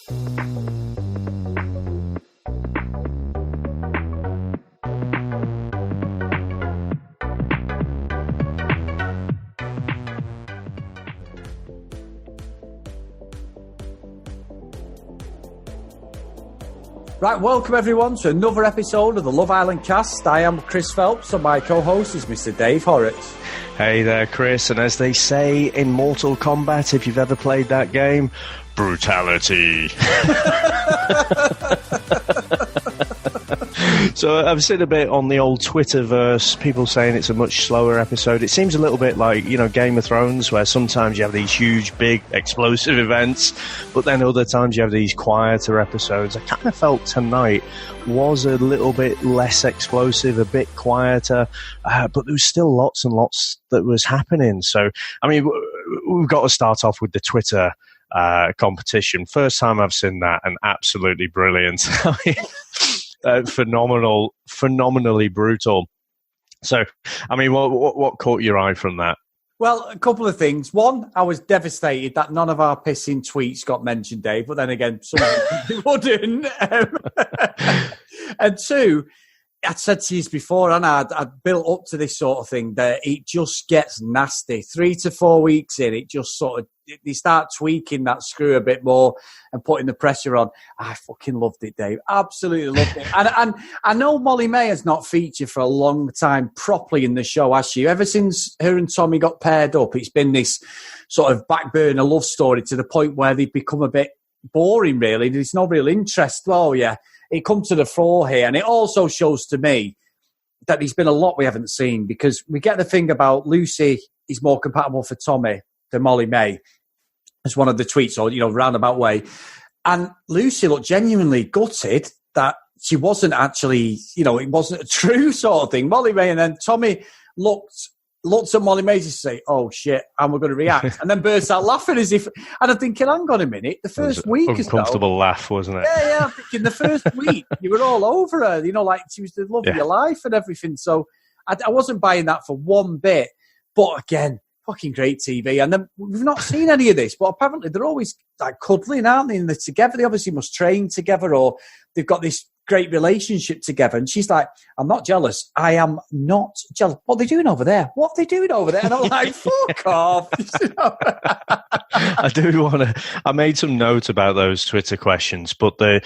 Right, welcome everyone to another episode of the Love Island Cast. I am Chris Phelps and my co-host is Mr. Dave Horrocks. Hey there, Chris, and as they say in Mortal Kombat, if you've ever played that game, brutality. So I've seen a bit on the old Twitterverse, people saying it's a much slower episode. It seems a little bit like, Game of Thrones, where sometimes you have these huge, big, explosive events, but then other times you have these quieter episodes. I kind of felt tonight was a little bit less explosive, a bit quieter, but there was still lots and lots that was happening. So, I mean, we've got to start off with the Twitter competition. First time I've seen that, and absolutely brilliant. I mean, phenomenally brutal. So, I mean, what caught your eye from that? Well, a couple of things. One, I was devastated that none of our pissing tweets got mentioned, Dave, but then again, some wouldn't. And two, I'd said to you before, and I'd built up to this sort of thing, that it just gets nasty. 3 to 4 weeks in, it just sort of, they start tweaking that screw a bit more and putting the pressure on. I fucking loved it, Dave. Absolutely loved it. And I know Molly May has not featured for a long time properly in the show, has she? Ever since her and Tommy got paired up, it's been this sort of back burner love story to the point where they've become a bit boring, really. There's no real interest. Oh, yeah. It comes to the fore here, and it also shows to me that there's been a lot we haven't seen, because we get the thing about Lucy is more compatible for Tommy than Molly May, as one of the tweets, or, roundabout way. And Lucy looked genuinely gutted that she wasn't actually, it wasn't a true sort of thing. Molly May, and then Tommy looked at Molly May to say, "Oh shit, and we're going to react," and then burst out laughing as if. And I'm thinking, hang on a minute, the first week, uncomfortable laugh, wasn't it? Yeah. I'm thinking the first week you were all over her, like she was the love of your life and everything. So I wasn't buying that for one bit. But again, fucking great TV. And then we've not seen any of this, but apparently they're always like cuddling, aren't they? And they're together. They obviously must train together, or they've got this great relationship together. And she's like, "I'm not jealous. I am not jealous. What are they doing over there? What are they doing over there?" And I'm like, fuck off. I made some notes about those Twitter questions, but the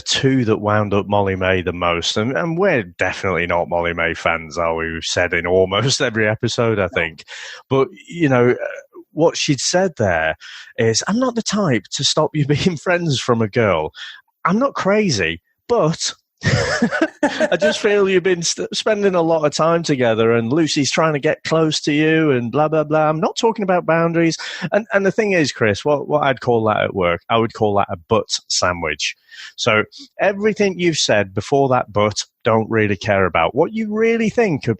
two that wound up Molly May the most, and we're definitely not Molly May fans, are we? We've said in almost every episode, I think. But, what she'd said there is, "I'm not the type to stop you being friends from a girl. I'm not crazy, but I just feel you've been spending a lot of time together, and Lucy's trying to get close to you and blah, blah, blah. I'm not talking about boundaries." And the thing is, Chris, what I'd call that at work, I would call that a butt sandwich. So everything you've said before that butt, don't really care about. What you really think and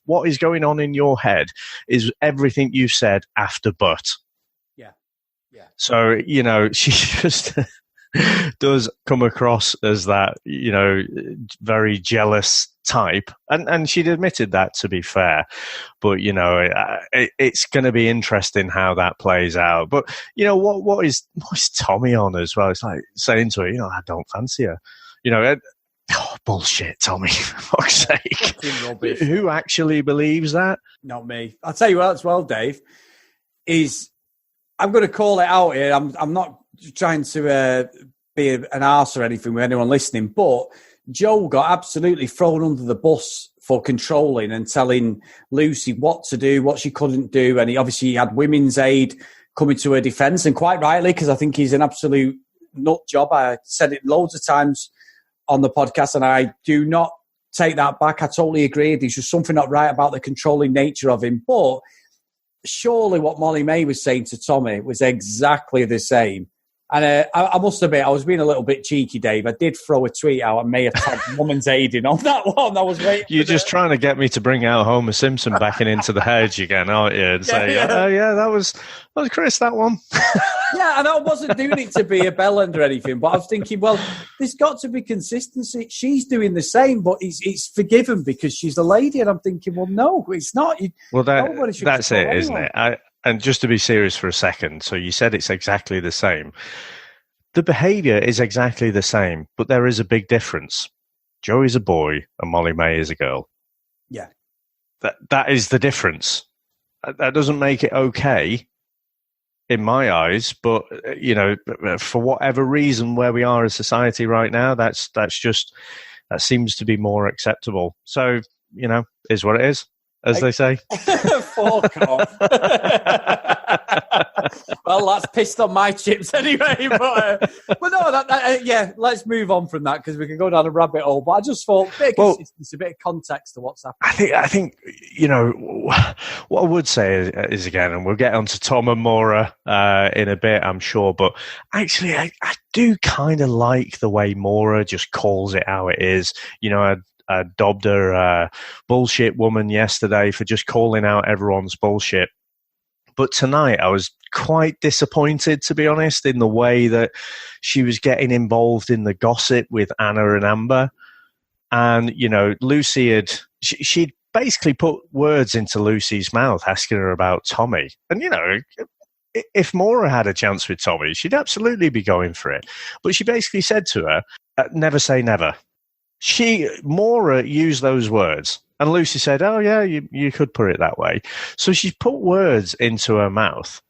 what is going on in your head is everything you've said after butt. Yeah. So, she just does come across as that, very jealous type. And she'd admitted that, to be fair. But, it's going to be interesting how that plays out. But, what is Tommy on as well? It's like saying to her, "I don't fancy her." Bullshit, Tommy, for fuck's sake. Who actually believes that? Not me. I'll tell you what as well, Dave, is... I'm going to call it out here. I'm not trying to be an arse or anything with anyone listening, but Joe got absolutely thrown under the bus for controlling and telling Lucy what to do, what she couldn't do. And he obviously had Women's Aid coming to her defence, and quite rightly, because I think he's an absolute nut job. I said it loads of times on the podcast, and I do not take that back. I totally agree. There's just something not right about the controlling nature of him. But surely what Molly May was saying to Tommy was exactly the same. And I must admit, I was being a little bit cheeky, Dave. I did throw a tweet out and may have tagged Woman's Aid in on that one. I was waiting. You're just trying to get me to bring out Homer Simpson backing into the hedge again, aren't you? And say, "Oh yeah, that was Chris, that one." Yeah, and I wasn't doing it to be a bellend or anything, but I was thinking, well, there's got to be consistency. She's doing the same, but it's forgiven because she's a lady. And I'm thinking, well, no, it's not. That's it, isn't it? and just to be serious for a second, so you said it's exactly the same. The behaviour is exactly the same, but there is a big difference. Joey's a boy and Molly May is a girl. Yeah. That is the difference. That doesn't make it okay in my eyes, but for whatever reason, where we are as society right now, that seems to be more acceptable. So, is what it is, as they say. Fuck off. Well, that's pissed on my chips anyway. But no, let's move on from that because we can go down a rabbit hole. But I just thought a bit of consistency, a bit of context to what's happening. I think what I would say is again, and we'll get onto Tom and Maura in a bit, I'm sure. But actually, I do kind of like the way Maura just calls it how it is. I dobbed her bullshit woman yesterday for just calling out everyone's bullshit. But tonight I was quite disappointed, to be honest, in the way that she was getting involved in the gossip with Anna and Amber. And, Lucy she'd basically put words into Lucy's mouth asking her about Tommy. And, if Maura had a chance with Tommy, she'd absolutely be going for it. But she basically said to her, never say never. Maura used those words, and Lucy said, oh, yeah, you could put it that way. So she's put words into her mouth.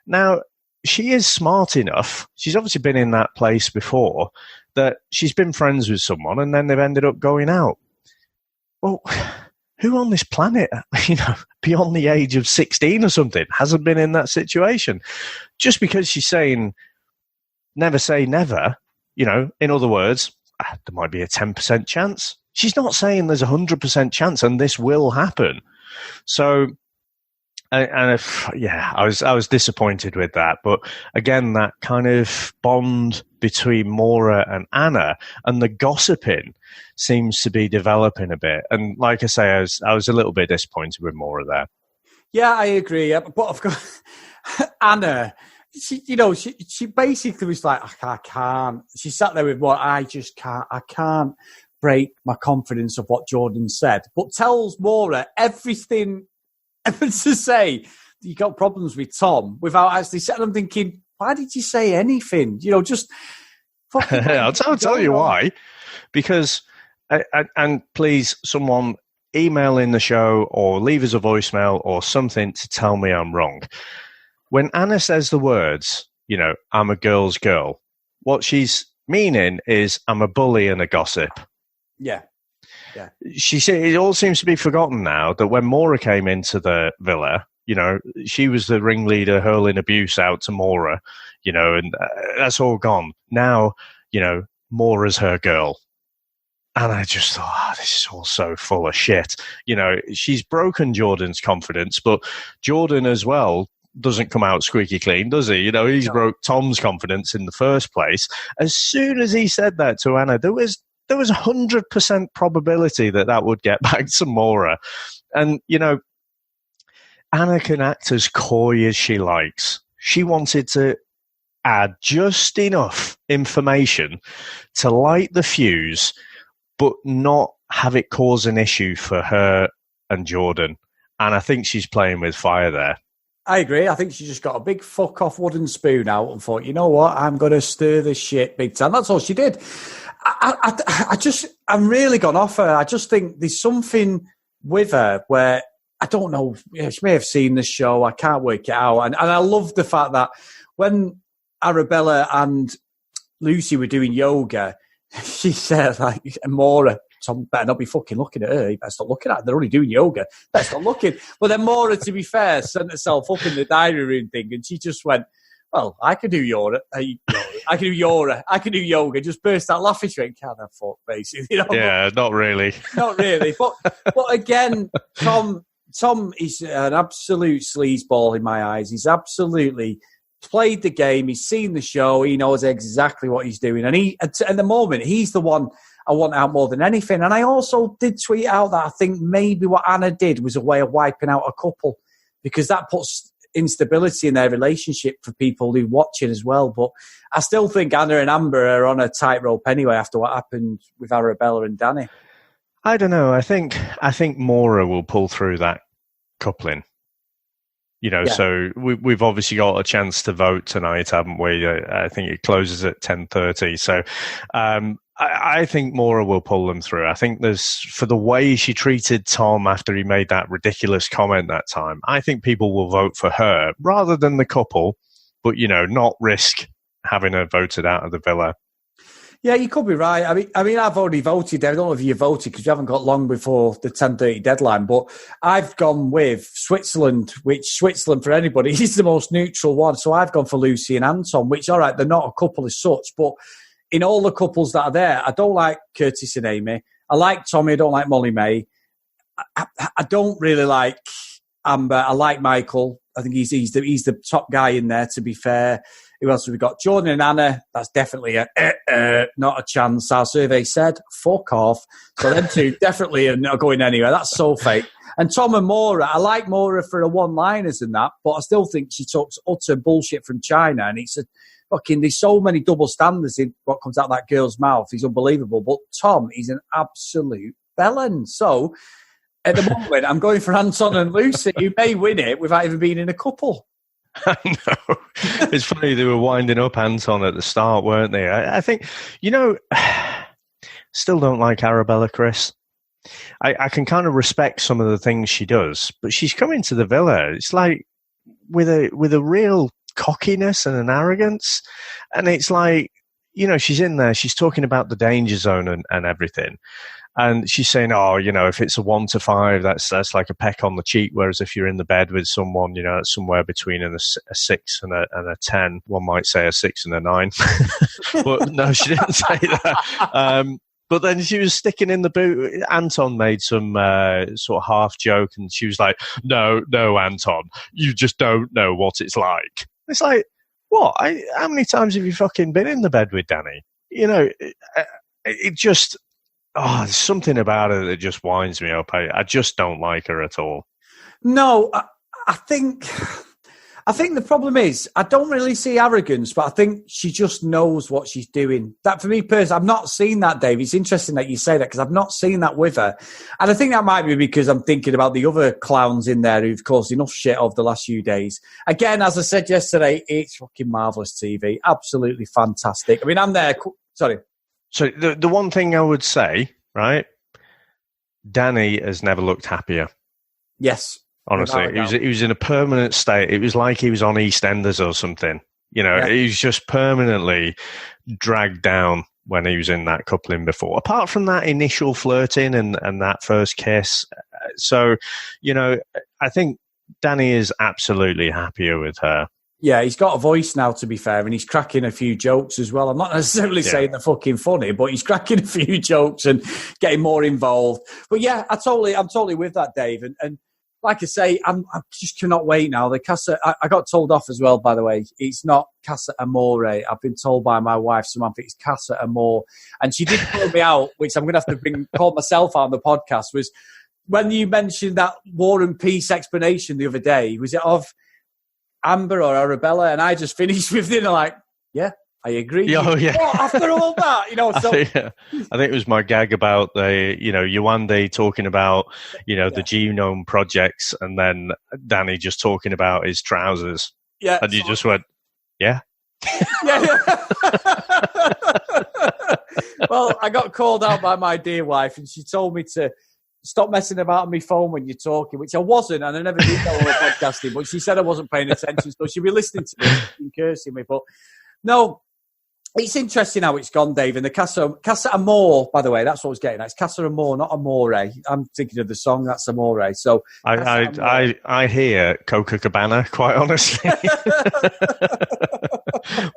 Now, she is smart enough. She's obviously been in that place before, that she's been friends with someone, and then they've ended up going out. Well, who on this planet, beyond the age of 16 or something, hasn't been in that situation? Just because she's saying, never say never, in other words, there might be a 10% chance. She's not saying there's a 100% chance and this will happen. So, I was disappointed with that. But again, that kind of bond between Maura and Anna and the gossiping seems to be developing a bit. And like I say, I was a little bit disappointed with Maura there. Yeah, I agree. But of course, Anna, she basically was like, I can't. She sat there with I can't break my confidence of what Jordan said, but tells Maura everything to say that you got problems with Tom without actually saying. I'm thinking, why did you say anything? Just fucking. I'll tell you why. Because, and please, someone email in the show or leave us a voicemail or something to tell me I'm wrong. When Anna says the words, I'm a girl's girl, what she's meaning is I'm a bully and a gossip. Yeah. Yeah. She said it all seems to be forgotten now that when Maura came into the villa, she was the ringleader hurling abuse out to Maura, and that's all gone. Now, Maura's her girl. And I just thought, this is all so full of shit. She's broken Jordan's confidence, but Jordan as well doesn't come out squeaky clean, does he? He's broke Tom's confidence in the first place. As soon as he said that to Anna, there was 100% probability that would get back to Maura. And, Anna can act as coy as she likes. She wanted to add just enough information to light the fuse, but not have it cause an issue for her and Jordan. And I think she's playing with fire there. I agree. I think she just got a big fuck off wooden spoon out and thought, you know what, I'm going to stir this shit big time. That's all she did. I'm really gone off her. I just think there's something with her where I don't know. She may have seen the show. I can't work it out. And I love the fact that when Arabella and Lucy were doing yoga, she said, Maura, Tom better not be fucking looking at her. He better stop looking at her. They're only doing yoga. Better stop looking. But then Maura, to be fair, sent herself up in the diary room thing, and she just went, well, I can do yoga. I can do yoga. Just burst out laughing. She went, can't have fuck, basically. Yeah, not really. Not really. But again, Tom is an absolute sleazeball in my eyes. He's absolutely played the game. He's seen the show. He knows exactly what he's doing. And at the moment, he's the one I want out more than anything. And I also did tweet out that I think maybe what Anna did was a way of wiping out a couple, because that puts instability in their relationship for people who watch it as well. But I still think Anna and Amber are on a tightrope anyway after what happened with Arabella and Danny. I don't know. I think Maura will pull through that coupling. So we've obviously got a chance to vote tonight, haven't we? I think it closes at 10:30. So I think Maura will pull them through. I think for the way she treated Tom after he made that ridiculous comment that time, I think people will vote for her rather than the couple, but, not risk having her voted out of the villa. Yeah, you could be right. I mean, I've already voted. I don't know if you voted because you haven't got long before the 10:30 deadline. But I've gone with Switzerland, which Switzerland for anybody is the most neutral one. So I've gone for Lucy and Anton, which, all right, they're not a couple as such. But in all the couples that are there, I don't like Curtis and Amy. I like Tommy. I don't like Molly May. I don't really like Amber. I like Michael. I think he's the top guy in there, to be fair. Who else have we got? Jordan and Anna. That's definitely not a chance. Our survey said, fuck off. So them two definitely are not going anywhere. That's so fake. And Tom and Maura. I like Maura for her one-liners and that, but I still think she talks utter bullshit from China. And it's there's so many double standards in what comes out of that girl's mouth. He's unbelievable. But Tom, he's an absolute bellend. So at the moment, I'm going for Anton and Lucy, who may win it without even being in a couple. I know. It's funny, they were winding up Anton at the start, weren't they? I think, still don't like Arabella, Chris. I can kind of respect some of the things she does, but she's coming to the villa. It's like with a real cockiness and an arrogance. And it's like, she's in there, she's talking about the danger zone and everything. And she's saying, if it's a 1 to 5, that's like a peck on the cheek. Whereas if you're in the bed with someone, it's somewhere between a 6 and a 10. One might say a 6 and a 9. But no, she didn't say that. But then she was sticking in the boot. Anton made some sort of half joke, and she was like, no, Anton, you just don't know what it's like. It's like, what? How many times have you fucking been in the bed with Danny? It just... there's something about her that just winds me up. I just don't like her at all. No, I think the problem is I don't really see arrogance, but I think she just knows what she's doing. That for me personally, I've not seen that, Dave. It's interesting that you say that because I've not seen that with her. And I think that might be because I'm thinking about the other clowns in there who've caused enough shit over the last few days. Again, as I said yesterday, it's fucking marvellous TV. Absolutely fantastic. I mean, I'm there. Sorry. So the one thing I would say, right, Danny has never looked happier. Yes. Honestly, he was in a permanent state. It was like he was on EastEnders or something. He was just permanently dragged down when he was in that coupling before. Apart from that initial flirting and that first kiss. So, I think Danny is absolutely happier with her. Yeah, he's got a voice now, to be fair, and he's cracking a few jokes as well. I'm not necessarily saying they're fucking funny, but he's cracking a few jokes and getting more involved. But yeah, I'm totally with that, Dave. And like I say, I just cannot wait now. The Casa, I got told off as well, by the way. It's not Casa Amore. I've been told by my wife, Samantha, it's Casa Amor. And she did call me out, which I'm going to have to call myself out on the podcast, was when you mentioned that War and Peace explanation the other day, was it of Amber or Arabella? And I just finished with dinner like, yeah, I agree. Oh, yeah. What, after all that, So I think it was my gag about the, Yewande talking about, the genome projects, and then Danny just talking about his trousers. Yeah. And you just went, yeah. Yeah. Well, I got called out by my dear wife, and she told me to stop messing about on my phone when you're talking, which I wasn't, and I never did know I was podcasting, but she said I wasn't paying attention, so she'd be listening to me and cursing me. But no, it's interesting how it's gone, Dave. And the Casa Amor, by the way, that's what I was getting at. It's Casa Amor, not Amore. I'm thinking of the song, that's Amore. So I hear Copacabana, quite honestly.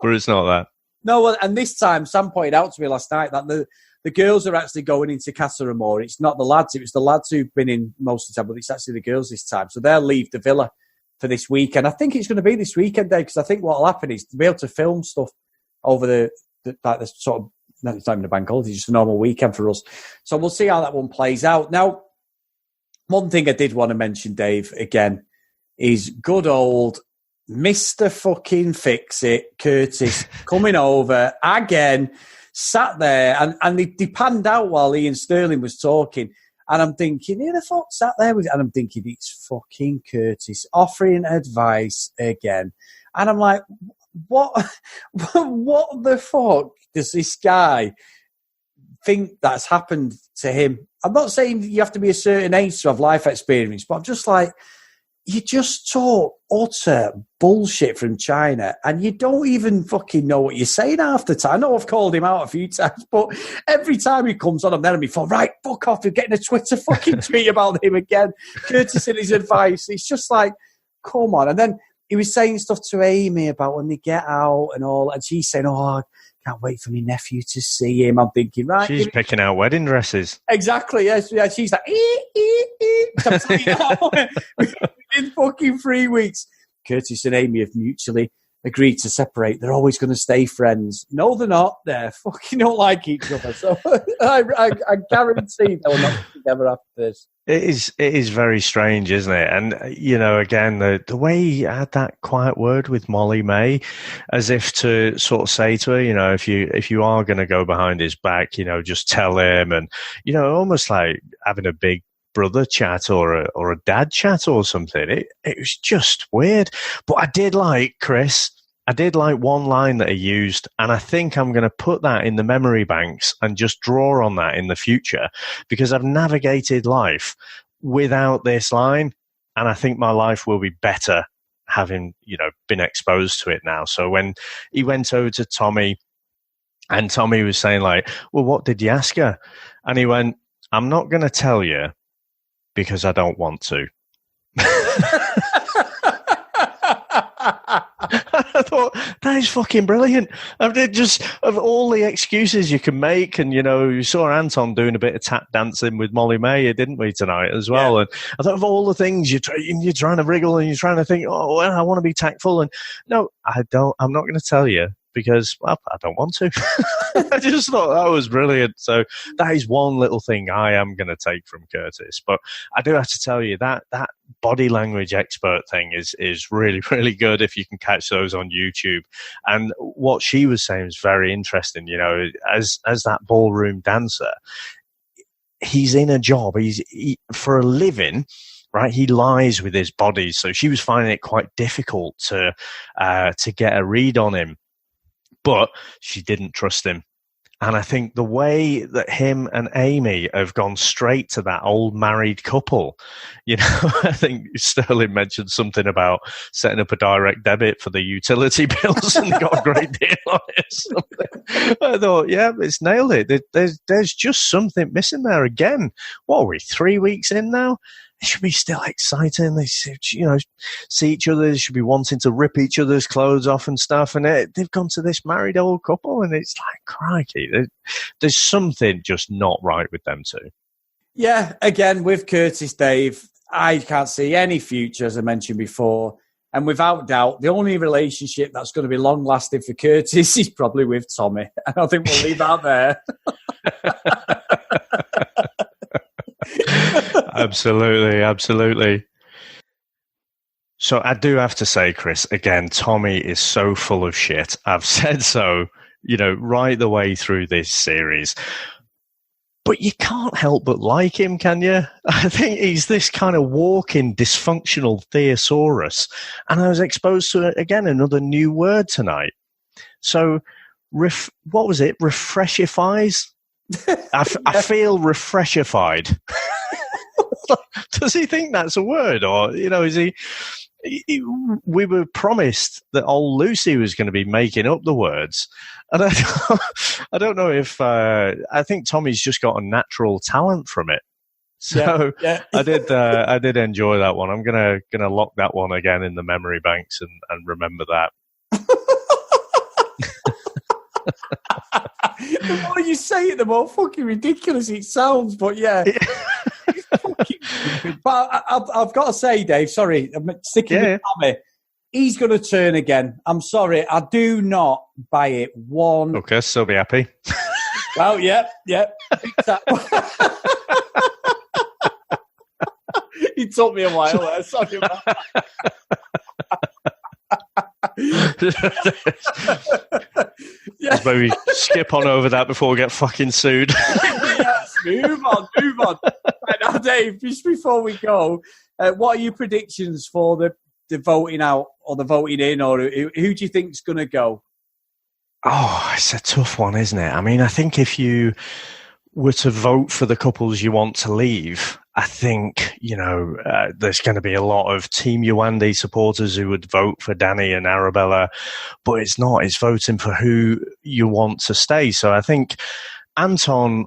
But it's not that. No, and this time, Sam pointed out to me last night that the girls are actually going into Casa Amor. It's not the lads. It was the lads who've been in most of the time, but it's actually the girls this time. So they'll leave the villa for this weekend. I think it's going to be this weekend, Dave, because I think what will happen is to be able to film stuff over the sort of, it's not even a bank holiday, it's just a normal weekend for us. So we'll see how that one plays out. Now, one thing I did want to mention, Dave, again, is good old Mr. fucking Fix-It, Curtis, coming over again, sat there, and they panned out while Ian Sterling was talking. And I'm thinking, who the fuck's that there? And I'm thinking, it's fucking Curtis offering advice again. And I'm like, what the fuck does this guy think that's happened to him? I'm not saying you have to be a certain age to have life experience, but I'm just like, you just talk utter bullshit from China and you don't even fucking know what you're saying half the time. I know I've called him out a few times, but every time he comes on, I'm there on my phone, right, fuck off, you're getting a Twitter fucking tweet about him again. Curtis and his advice. It's just like, come on. And then he was saying stuff to Amy about when they get out and all, and she's saying, I can't wait for my nephew to see him. I'm thinking, right. She's picking out wedding dresses. Exactly, yes. Yeah, she's like, I'm telling you now, within fucking 3 weeks, Curtis and Amy have mutually agreed to separate. They're always going to stay friends. No, they're not. They fucking don't like each other. So I guarantee they will not be together after this. It is very strange, isn't it? And, again, the way he had that quiet word with Molly May, as if to sort of say to her, if you are going to go behind his back, just tell him. And, almost like having a big brother chat or a dad chat or something. It was just weird. But I did like, Chris, one line that he used, and I think I'm going to put that in the memory banks and just draw on that in the future, because I've navigated life without this line, and I think my life will be better having, been exposed to it now. So when he went over to Tommy, and Tommy was saying like, well, what did you ask her? And he went, I'm not going to tell you because I don't want to. I thought, that is fucking brilliant. I mean, just of all the excuses you can make, and you saw Anton doing a bit of tap dancing with Molly May, didn't we, tonight as well? Yeah. And I thought of all the things you're trying to wriggle and you're trying to think, oh, well, I want to be tactful, and no, I don't. I'm not going to tell you because, well, I don't want to. I just thought that was brilliant. So that is one little thing I am going to take from Curtis. But I do have to tell you that body language expert thing is really, really good if you can catch those on YouTube. And what she was saying is very interesting. As that ballroom dancer, he's in a job. He for a living. Right, he lies with his body. So she was finding it quite difficult to get a read on him. But she didn't trust him. And I think the way that him and Amy have gone straight to that old married couple, I think Sterling mentioned something about setting up a direct debit for the utility bills and got a great deal on it. I thought, yeah, it's nailed it. There's just something missing there again. What are we, 3 weeks in now? It should be still exciting. They should, see each other. They should be wanting to rip each other's clothes off and stuff. And they've gone to this married old couple, and it's like, crikey, there's something just not right with them two. Yeah, again, with Curtis, Dave, I can't see any future, as I mentioned before. And without doubt, the only relationship that's going to be long-lasting for Curtis is probably with Tommy. And I think we'll leave that there. Absolutely. So I do have to say, Chris, again, Tommy is so full of shit. I've said so, right the way through this series. But you can't help but like him, can you? I think he's this kind of walking dysfunctional thesaurus. And I was exposed to, again, another new word tonight. So, what was it? Refreshifies? I feel refreshified. Does he think that's a word, or is he? We were promised that old Lucy was going to be making up the words, and I don't know if I think Tommy's just got a natural talent from it. So yeah. I did enjoy that one. I'm gonna lock that one again in the memory banks and remember that. The more you say it, the more fucking ridiculous it sounds. But yeah. But I've got to say, Dave, sorry, I'm sticking with Tommy. He's going to turn again. I'm sorry, I do not buy it one. Okay, so be happy. Well, yeah. It took me a while there. Sorry about that. Let's maybe skip on over that before we get fucking sued. Yes, move on. Right, Now, Dave, just before we go, what are your predictions for the voting out or the voting in, or who do you think's going to go? Oh, it's a tough one, isn't it? I mean, I think if you were to vote for the couples you want to leave, I think, there's going to be a lot of Team Yewande supporters who would vote for Danny and Arabella, but it's not. It's voting for who you want to stay. So I think Anton,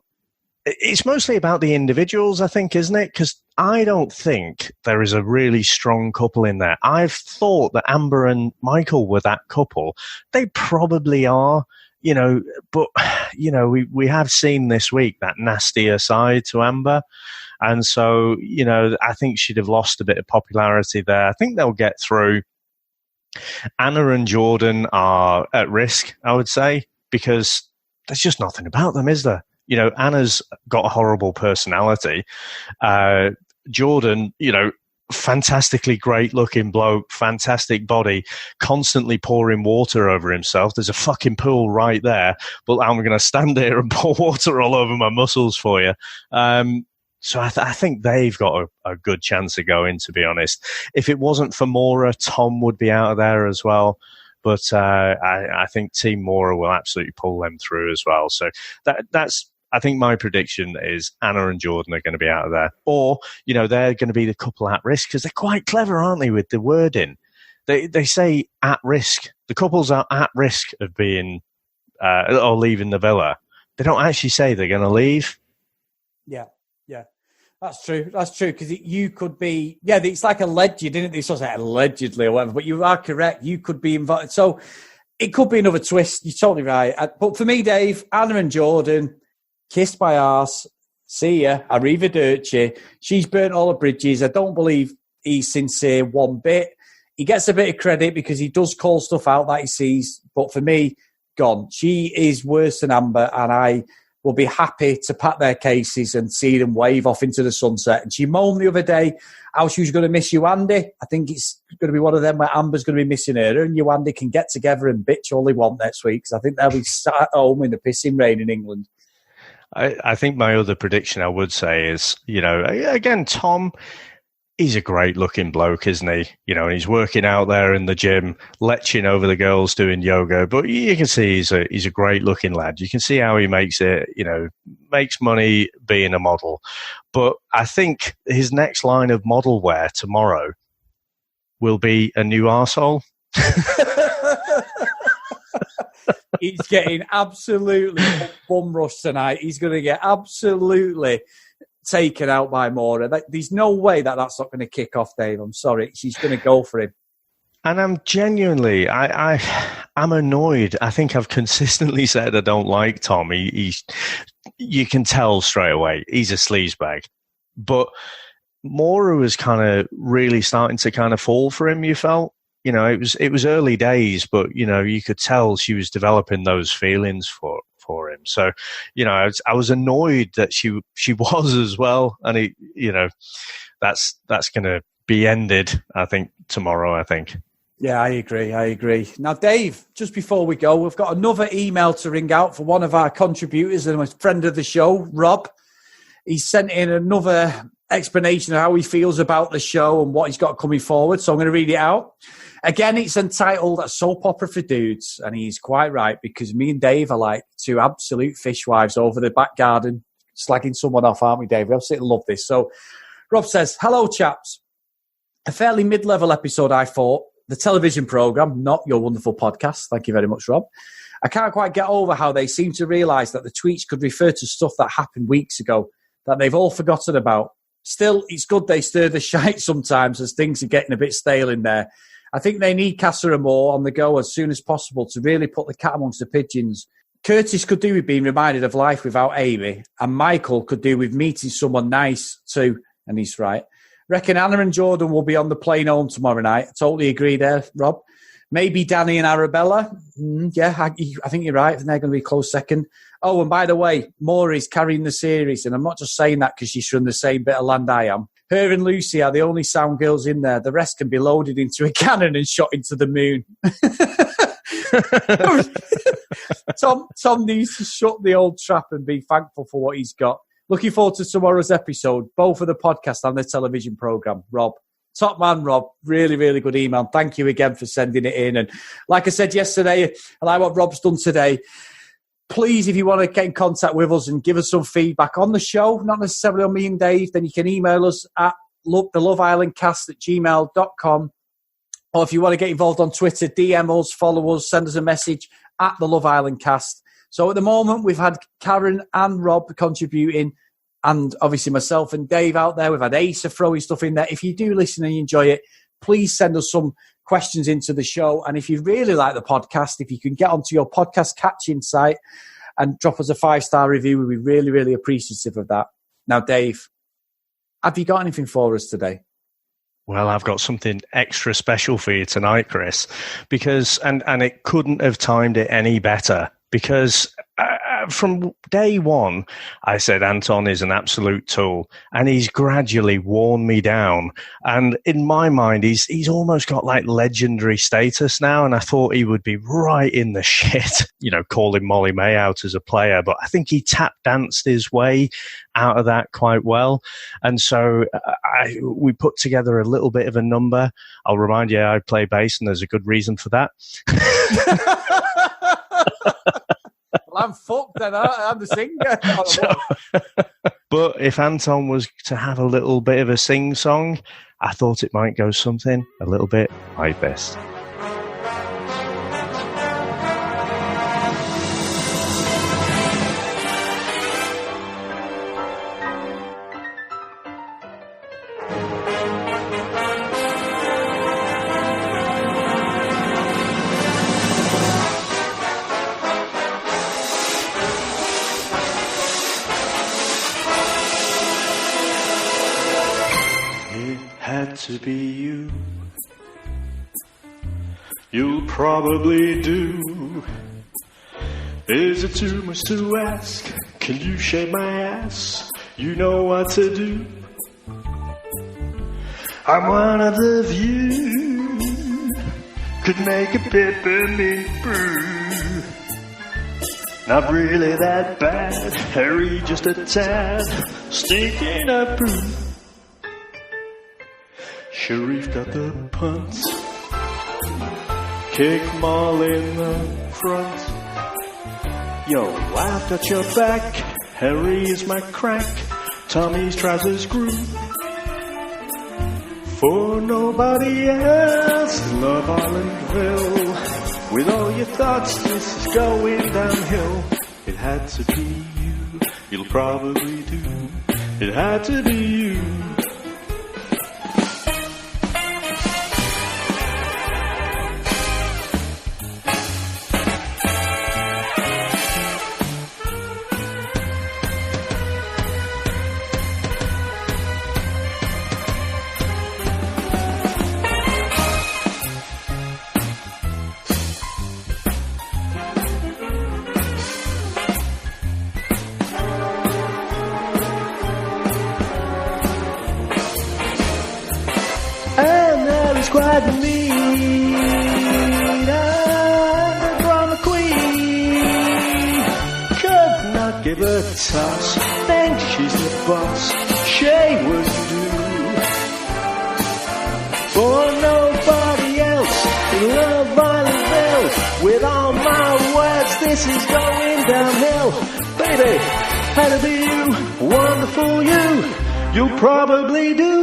it's mostly about the individuals, I think, isn't it? Because I don't think there is a really strong couple in there. I've thought that Amber and Michael were that couple. They probably are. But we have seen this week that nastier side to Amber. And so, I think she'd have lost a bit of popularity there. I think they'll get through. Anna and Jordan are at risk, I would say, because there's just nothing about them, is there? Anna's got a horrible personality. Jordan, fantastically great looking bloke, fantastic body, constantly pouring water over himself. There's a fucking pool right there, but I'm going to stand here and pour water all over my muscles for you. So I think they've got a good chance of going, to be honest. If it wasn't for Maura, Tom would be out of there as well. But I think Team Maura will absolutely pull them through as well. So that's, I think my prediction is Anna and Jordan are going to be out of there. Or, they're going to be the couple at risk, because they're quite clever, aren't they, with the wording? They say at risk. The couples are at risk of being or leaving the villa. They don't actually say they're going to leave. Yeah. That's true, because you could be... Yeah, it's like alleged, didn't it? It's not like allegedly or whatever, but you are correct. You could be involved. So it could be another twist. You're totally right. But for me, Dave, Anna and Jordan... Kissed my arse. See ya. Arrivederci. She's burnt all the bridges. I don't believe he's sincere one bit. He gets a bit of credit because he does call stuff out that he sees. But for me, gone. She is worse than Amber, and I will be happy to pat their cases and see them wave off into the sunset. And she moaned the other day how she was going to miss Yewande. I think it's going to be one of them where Amber's going to be missing her, and Yewande can get together and bitch all they want next week, because I think they'll be sat at home in the pissing rain in England. I think my other prediction I would say is, again, Tom, he's a great looking bloke, isn't he? And he's working out there in the gym, leching over the girls doing yoga. But you can see he's a great looking lad. You can see how he makes it, makes money being a model. But I think his next line of model wear tomorrow will be a new arsehole. He's getting absolutely bum rushed tonight. He's going to get absolutely taken out by Maura. There's no way that's not going to kick off, Dave. I'm sorry. She's going to go for him. And I'm genuinely, I'm annoyed. I think I've consistently said I don't like Tom. You can tell straight away he's a sleazebag. But Maura was kind of really starting to kind of fall for him, you felt? It was early days, but, you could tell she was developing those feelings for him. So, I was annoyed that she was as well. And, that's going to be ended, I think, tomorrow, I think. Yeah, I agree. Now, Dave, just before we go, we've got another email to ring out for one of our contributors and a friend of the show, Rob. He sent in another explanation of how he feels about the show and what he's got coming forward. So I'm going to read it out. Again, it's entitled A Soap Opera for Dudes, and he's quite right, because me and Dave are like two absolute fishwives over the back garden, slagging someone off, aren't we, Dave? We absolutely love this. So Rob says, hello, chaps. A fairly mid-level episode, I thought. The television programme, not your wonderful podcast. Thank you very much, Rob. I can't quite get over how they seem to realise that the tweets could refer to stuff that happened weeks ago that they've all forgotten about. Still, it's good they stir the shite sometimes, as things are getting a bit stale in there. I think they need Casa Amor on the go as soon as possible to really put the cat amongst the pigeons. Curtis could do with being reminded of life without Amy, and Michael could do with meeting someone nice too, and he's right. Reckon Anna and Jordan will be on the plane home tomorrow night. I totally agree there, Rob. Maybe Danny and Arabella. Yeah, I think you're right. I think they're going to be close second. Oh, and by the way, Maura's carrying the series, and I'm not just saying that because she's from the same bit of land I am. Her and Lucy are the only sound girls in there. The rest can be loaded into a cannon and shot into the moon. Tom needs to shut the old trap and be thankful for what he's got. Looking forward to tomorrow's episode, both for the podcast and the television programme. Rob, top man, Rob. Really, really good email. Thank you again for sending it in. And like I said yesterday, I like what Rob's done today. Please, if you want to get in contact with us and give us some feedback on the show, not necessarily on me and Dave, then you can email us at theloveislandcast@gmail.com. Or if you want to get involved on Twitter, DM us, follow us, send us a message at the Love Island Cast. So at the moment, we've had Karen and Rob contributing, and obviously myself and Dave out there. We've had Asa throwing stuff in there. If you do listen and you enjoy it, please send us some questions into the show. And if you really like the podcast, if you can get onto your podcast catching site and drop us a 5-star review, we'd be really, really appreciative of that. Now, Dave, have you got anything for us today? Well, I've got something extra special for you tonight, Chris, because, and it couldn't have timed it any better, because from day one, I said Anton is an absolute tool, and he's gradually worn me down. And in my mind, he's almost got like legendary status now, and I thought he would be right in the shit, calling Molly May out as a player. But I think he tap danced his way out of that quite well. And so we put together a little bit of a number. I'll remind you, I play bass, and there's a good reason for that. Well, I'm fucked then. I'm the singer. But if Anton was to have a little bit of a sing-song, I thought it might go something a little bit like this. To be you, you'll probably do. Is it too much to ask? Can you shake my ass? You know what to do. I'm one of the few could make a peppermint brew. Not really that bad, hairy just a tad, stinking up poo. Sharif got the punt, kick Maul in the front. Yo, I've got your back, Harry is my crack, Tommy's trousers grew. For nobody else, Love Islandville. With all your thoughts, this is going downhill. It had to be you, you'll probably do. It had to be you. Quite the mean, and the drama queen could not give a toss. Thanks, she's the boss. She was due for nobody else in Love Islandville. With all my words, this is going downhill. Baby, had to be you, wonderful you. You'll probably do.